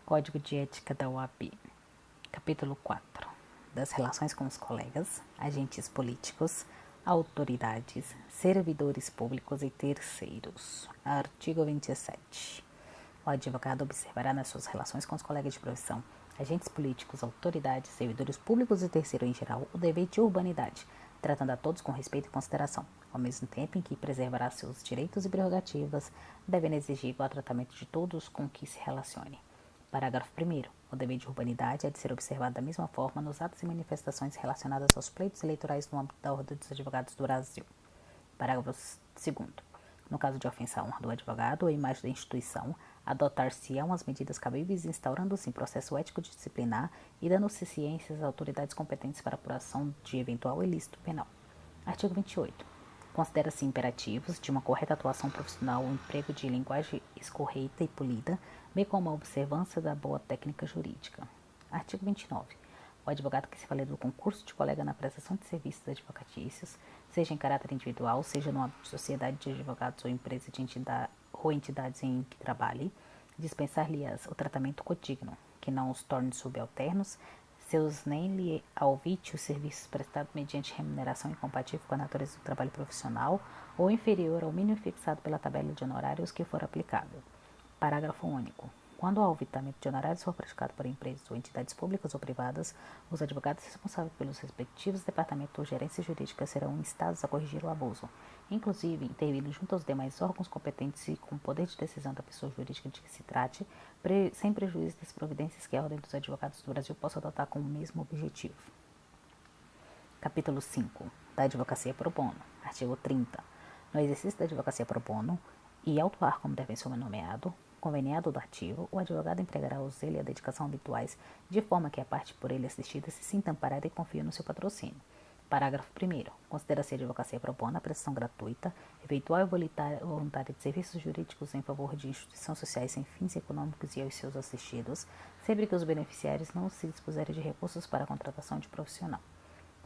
Código de Ética da OAB. Capítulo 4. Das relações com os colegas, agentes políticos, autoridades, servidores públicos e terceiros. Artigo 27. O advogado observará nas suas relações com os colegas de profissão, agentes políticos, autoridades, servidores públicos e terceiro em geral, o dever de urbanidade, tratando a todos com respeito e consideração, ao mesmo tempo em que preservará seus direitos e prerrogativas, devendo exigir igual tratamento de todos com que se relacione. Parágrafo 1º. O dever de urbanidade é de ser observado da mesma forma nos atos e manifestações relacionadas aos pleitos eleitorais no âmbito da Ordem dos Advogados do Brasil. Parágrafo 2º. No caso de ofensa à honra do advogado ou à imagem da instituição, adotar-se-ão as medidas cabíveis, instaurando-se processo ético disciplinar e dando-se ciência às autoridades competentes para apuração de eventual ilícito penal. Artigo 28. Considera-se imperativos de uma correta atuação profissional o emprego de linguagem escorreita e polida, bem como a observância da boa técnica jurídica. Artigo 29. O advogado que se valer do concurso de colega na prestação de serviços advocatícios, seja em caráter individual, seja no âmbito de sociedade de advogados ou empresa de entidades em que trabalhe, dispensar-lhe-ás o tratamento codigno, que não os torne subalternos, seus nem lhe alvite os serviços prestados mediante remuneração incompatível com a natureza do trabalho profissional ou inferior ao mínimo fixado pela tabela de honorários que for aplicável. Parágrafo único. Quando o alvitamento de honorários for praticado por empresas ou entidades públicas ou privadas, os advogados responsáveis pelos respectivos departamentos ou gerências jurídicas serão instados a corrigir o abuso, inclusive intervindo junto aos demais órgãos competentes e com o poder de decisão da pessoa jurídica de que se trate, sem prejuízo das providências que a Ordem dos Advogados do Brasil possa adotar com o mesmo objetivo. Capítulo 5. Da Advocacia Pro Bono. Artigo 30. No exercício da advocacia pro bono e autuar como defensor nomeado, conveniado do ativo, o advogado empregará o zelo e a dedicação habituais, de forma que a parte por ele assistida se sinta amparada e confie no seu patrocínio. Parágrafo 1º. Considera-se a advocacia pro bono a prestação gratuita, eventual e voluntária de serviços jurídicos em favor de instituições sociais sem fins econômicos e aos seus assistidos, sempre que os beneficiários não se dispuserem de recursos para a contratação de profissional.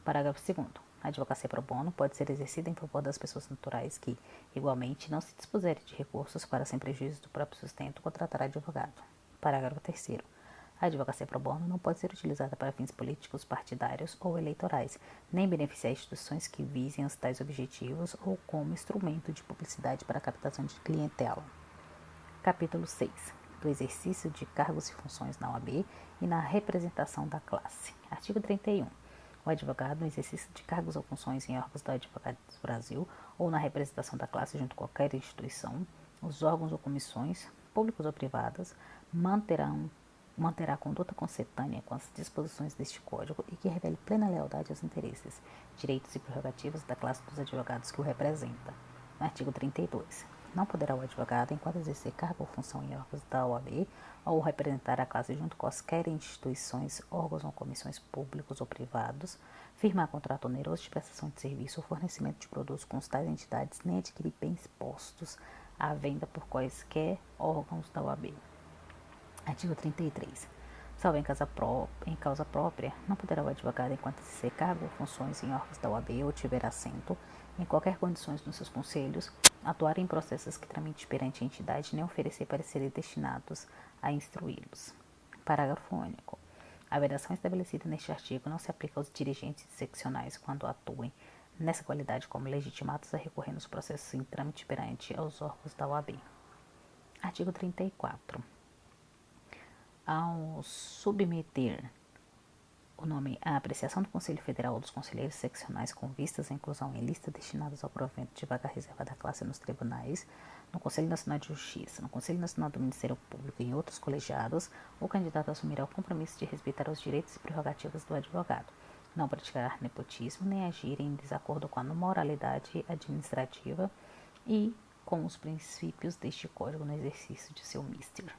Parágrafo 2º. A advocacia pro bono pode ser exercida em favor das pessoas naturais que, igualmente, não se dispuserem de recursos para, sem prejuízo do próprio sustento, contratar advogado. Parágrafo 3º. A advocacia pro bono não pode ser utilizada para fins políticos, partidários ou eleitorais, nem beneficiar instituições que visem os tais objetivos ou como instrumento de publicidade para a captação de clientela. Capítulo 6. Do exercício de cargos e funções na OAB e na representação da classe. Artigo 31. O advogado, no exercício de cargos ou funções em órgãos da Advocacia do Brasil ou na representação da classe junto com qualquer instituição, os órgãos ou comissões, públicos ou privadas, manterá conduta concetânea com as disposições deste Código e que revele plena lealdade aos interesses, direitos e prerrogativas da classe dos advogados que o representa. Artigo 32. Não poderá o advogado, enquanto exercer cargo ou função em órgãos da OAB, ou representar a classe junto com quaisquer instituições, órgãos ou comissões públicos ou privados, firmar contrato oneroso de prestação de serviço ou fornecimento de produtos com tais entidades, nem adquirir bens postos à venda por quaisquer órgãos da OAB. Artigo 33. Salvo em causa própria, não poderá o advogado, enquanto exercer cargo ou funções em órgãos da OAB ou tiver assento, em qualquer condições nos seus conselhos, atuar em processos que tramite perante a entidade, nem oferecer pareceres destinados a instruí-los. Parágrafo único. A vedação estabelecida neste artigo não se aplica aos dirigentes seccionais quando atuem nessa qualidade como legitimados a recorrer nos processos em trâmite perante aos órgãos da OAB. Artigo 34. Ao submeter o nome à apreciação do Conselho Federal ou dos conselheiros seccionais com vistas à inclusão em lista destinadas ao provimento de vaga reserva da classe nos tribunais, no Conselho Nacional de Justiça, no Conselho Nacional do Ministério Público e em outros colegiados, o candidato assumirá o compromisso de respeitar os direitos e prerrogativas do advogado, não praticar nepotismo nem agir em desacordo com a moralidade administrativa e com os princípios deste Código no exercício de seu mister.